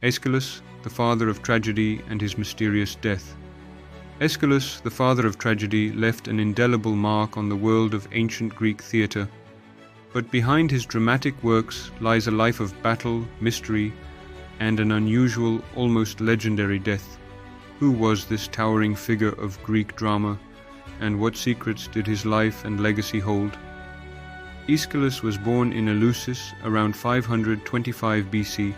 Aeschylus, the father of tragedy, and his mysterious death. Aeschylus, the father of tragedy, left an indelible mark on the world of ancient Greek theatre. But behind his dramatic works lies a life of battle, mystery, and an unusual, almost legendary death. Who was this towering figure of Greek drama, and what secrets did his life and legacy hold? Aeschylus was born in Eleusis around 525 BC,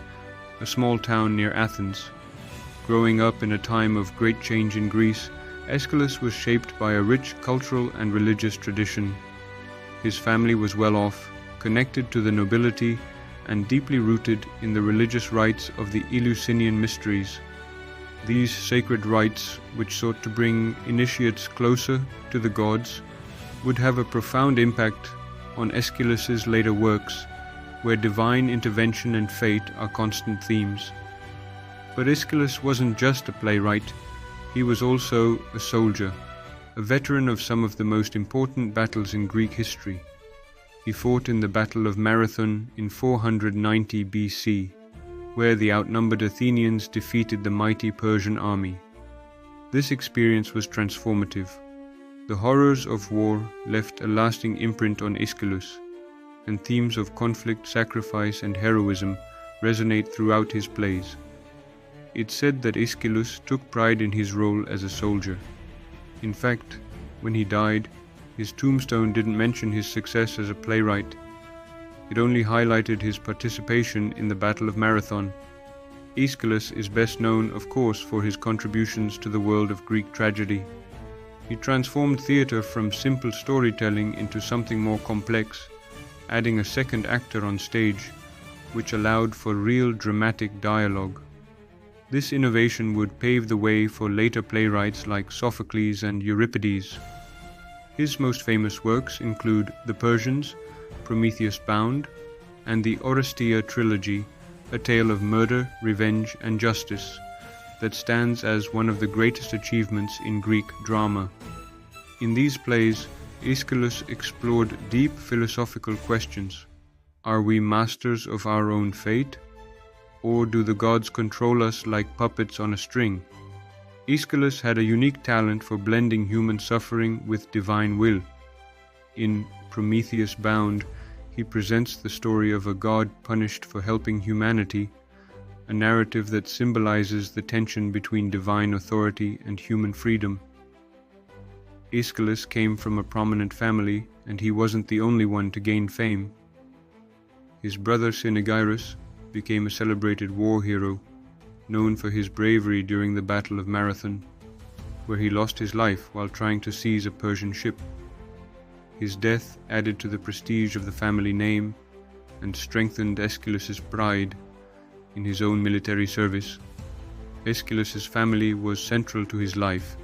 a small town near Athens. Growing up in a time of great change in Greece, Aeschylus was shaped by a rich cultural and religious tradition. His family was well off, connected to the nobility, and deeply rooted in the religious rites of the Eleusinian mysteries. These sacred rites, which sought to bring initiates closer to the gods, would have a profound impact on Aeschylus's later works, where divine intervention and fate are constant themes. But Aeschylus wasn't just a playwright, he was also a soldier, a veteran of some of the most important battles in Greek history. He fought in the Battle of Marathon in 490 BC, where the outnumbered Athenians defeated the mighty Persian army. This experience was transformative. The horrors of war left a lasting imprint on Aeschylus, and themes of conflict, sacrifice, and heroism resonate throughout his plays. It's said that Aeschylus took pride in his role as a soldier. In fact, when he died, his tombstone didn't mention his success as a playwright. It only highlighted his participation in the Battle of Marathon. Aeschylus is best known, of course, for his contributions to the world of Greek tragedy. He transformed theatre from simple storytelling into something more complex, adding a second actor on stage, which allowed for real dramatic dialogue. This innovation would pave the way for later playwrights like Sophocles and Euripides. His most famous works include The Persians, Prometheus Bound, and the Oresteia trilogy, a tale of murder, revenge, and justice that stands as one of the greatest achievements in Greek drama. In these plays, Aeschylus explored deep philosophical questions. Are we masters of our own fate? Or do the gods control us like puppets on a string? Aeschylus had a unique talent for blending human suffering with divine will. In Prometheus Bound, he presents the story of a god punished for helping humanity, a narrative that symbolizes the tension between divine authority and human freedom. Aeschylus came from a prominent family, and he wasn't the only one to gain fame. His brother Cynaegirus became a celebrated war hero, known for his bravery during the Battle of Marathon, where he lost his life while trying to seize a Persian ship. His death added to the prestige of the family name and strengthened Aeschylus's pride in his own military service. Aeschylus's family was central to his life.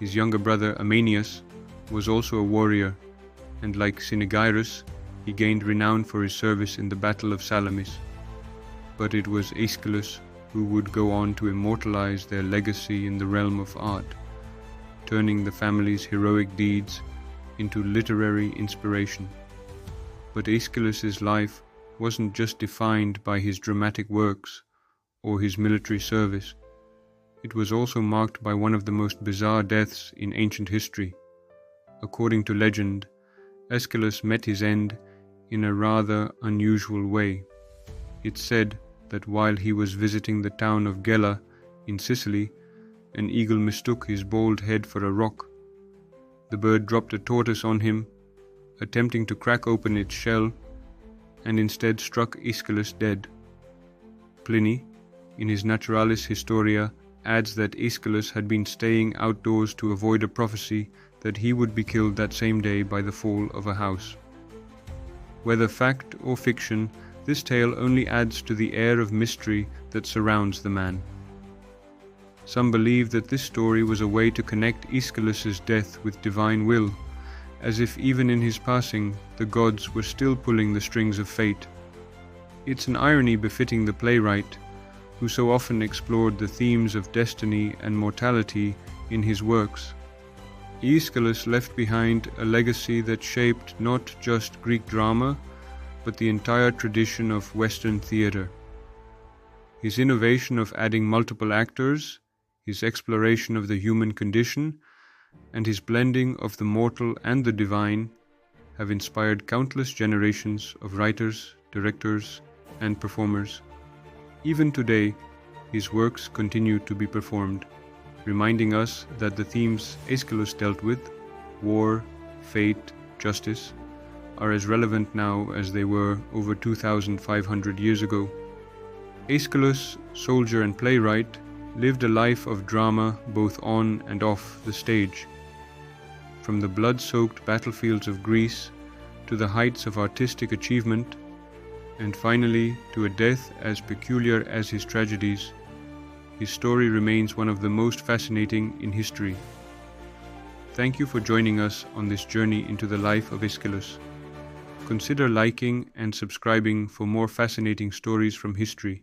His younger brother Amanias was also a warrior, and like Cynaegirus, he gained renown for his service in the Battle of Salamis. But it was Aeschylus who would go on to immortalize their legacy in the realm of art, turning the family's heroic deeds into literary inspiration. But Aeschylus's life wasn't just defined by his dramatic works or his military service. It was also marked by one of the most bizarre deaths in ancient history. According to legend, Aeschylus met his end in a rather unusual way. It's said that while he was visiting the town of Gela in Sicily, an eagle mistook his bald head for a rock. The bird dropped a tortoise on him, attempting to crack open its shell, and instead struck Aeschylus dead. Pliny, in his Naturalis Historia, adds that Aeschylus had been staying outdoors to avoid a prophecy that he would be killed that same day by the fall of a house. Whether fact or fiction, this tale only adds to the air of mystery that surrounds the man. Some believe that this story was a way to connect Aeschylus's death with divine will, as if even in his passing, the gods were still pulling the strings of fate. It's an irony befitting the playwright, who so often explored the themes of destiny and mortality in his works. Aeschylus left behind a legacy that shaped not just Greek drama, but the entire tradition of Western theatre. His innovation of adding multiple actors, his exploration of the human condition, and his blending of the mortal and the divine have inspired countless generations of writers, directors, and performers. Even today, his works continue to be performed, reminding us that the themes Aeschylus dealt with, war, fate, justice, are as relevant now as they were over 2,500 years ago. Aeschylus, soldier and playwright, lived a life of drama both on and off the stage. From the blood-soaked battlefields of Greece to the heights of artistic achievement, and finally to a death as peculiar as his tragedies, his story remains one of the most fascinating in history. Thank you for joining us on this journey into the life of Aeschylus. Consider liking and subscribing for more fascinating stories from history.